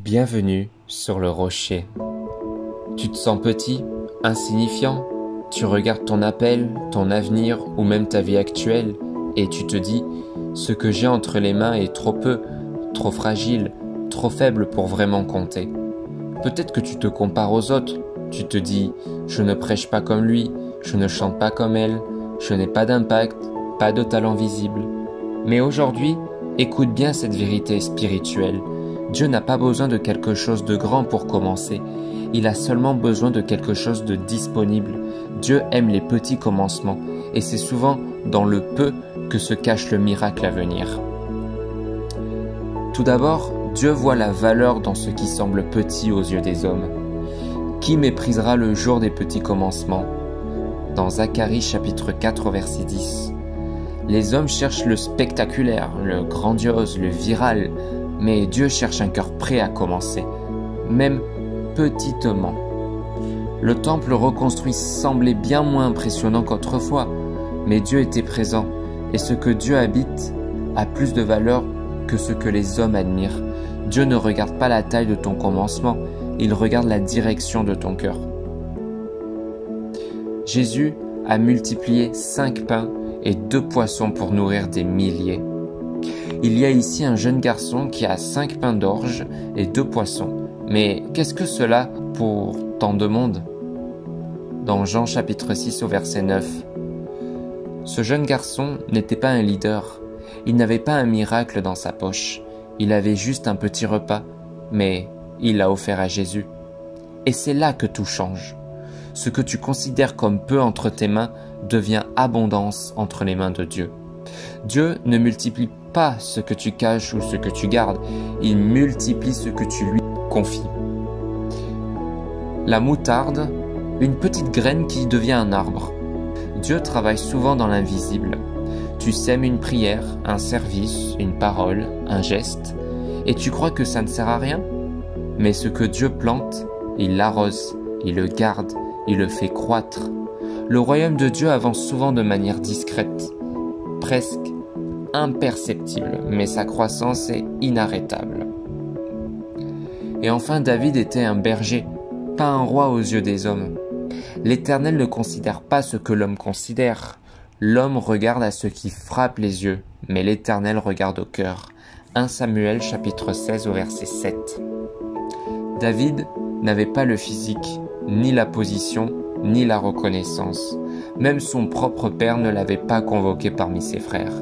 Bienvenue sur le rocher. Tu te sens petit, insignifiant, tu regardes ton appel, ton avenir ou même ta vie actuelle et tu te dis « Ce que j'ai entre les mains est trop peu, trop fragile, trop faible pour vraiment compter ». Peut-être que tu te compares aux autres, tu te dis « Je ne prêche pas comme lui, je ne chante pas comme elle, je n'ai pas d'impact, pas de talent visible ». Mais aujourd'hui, écoute bien cette vérité spirituelle. Dieu n'a pas besoin de quelque chose de grand pour commencer. Il a seulement besoin de quelque chose de disponible. Dieu aime les petits commencements et c'est souvent dans le peu que se cache le miracle à venir. Tout d'abord, Dieu voit la valeur dans ce qui semble petit aux yeux des hommes. Qui méprisera le jour des petits commencements? Dans Zacharie chapitre 4 verset 10. Les hommes cherchent le spectaculaire, le grandiose, le viral, mais Dieu cherche un cœur prêt à commencer, même petitement. Le temple reconstruit semblait bien moins impressionnant qu'autrefois, mais Dieu était présent, et ce que Dieu habite a plus de valeur que ce que les hommes admirent. Dieu ne regarde pas la taille de ton commencement, il regarde la direction de ton cœur. Jésus a multiplié 5 pains et 2 poissons pour nourrir des milliers. Il y a ici un jeune garçon qui a 5 pains d'orge et 2 poissons. Mais qu'est-ce que cela pour tant de monde? Dans Jean chapitre 6 au verset 9. Ce jeune garçon n'était pas un leader. Il n'avait pas un miracle dans sa poche. Il avait juste un petit repas, mais il l'a offert à Jésus. Et c'est là que tout change. Ce que tu considères comme peu entre tes mains devient abondance entre les mains de Dieu. Dieu ne multiplie pas ce que tu caches ou ce que tu gardes, il multiplie ce que tu lui confies. La moutarde, une petite graine qui devient un arbre. Dieu travaille souvent dans l'invisible. Tu sèmes une prière, un service, une parole, un geste, et tu crois que ça ne sert à rien? Mais ce que Dieu plante, il l'arrose, il le garde, il le fait croître. Le royaume de Dieu avance souvent de manière discrète, presque imperceptible, mais sa croissance est inarrêtable. Et enfin, David était un berger, pas un roi aux yeux des hommes. L'Éternel ne considère pas ce que l'homme considère. L'homme regarde à ce qui frappe les yeux, mais l'Éternel regarde au cœur. 1 Samuel chapitre 16 au verset 7. David n'avait pas le physique, ni la position, ni la reconnaissance. Même son propre père ne l'avait pas convoqué parmi ses frères.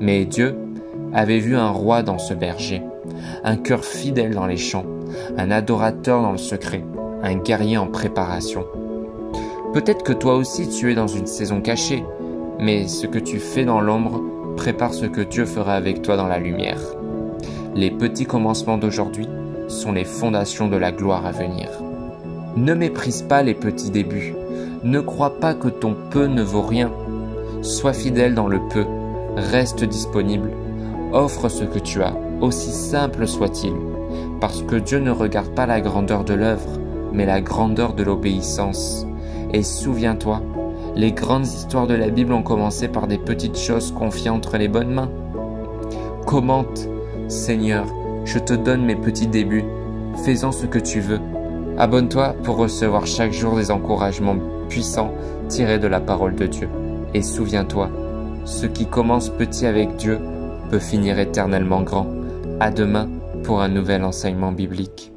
Mais Dieu avait vu un roi dans ce berger, un cœur fidèle dans les champs, un adorateur dans le secret, un guerrier en préparation. Peut-être que toi aussi tu es dans une saison cachée, mais ce que tu fais dans l'ombre prépare ce que Dieu fera avec toi dans la lumière. Les petits commencements d'aujourd'hui sont les fondations de la gloire à venir. Ne méprise pas les petits débuts. Ne crois pas que ton peu ne vaut rien. Sois fidèle dans le peu. Reste disponible. Offre ce que tu as, aussi simple soit-il. Parce que Dieu ne regarde pas la grandeur de l'œuvre, mais la grandeur de l'obéissance. Et souviens-toi, les grandes histoires de la Bible ont commencé par des petites choses confiées entre les bonnes mains. Commente, Seigneur, je te donne mes petits débuts. Fais-en ce que tu veux. Abonne-toi pour recevoir chaque jour des encouragements puissants tirés de la parole de Dieu. Et souviens-toi, ce qui commence petit avec Dieu peut finir éternellement grand. À demain pour un nouvel enseignement biblique.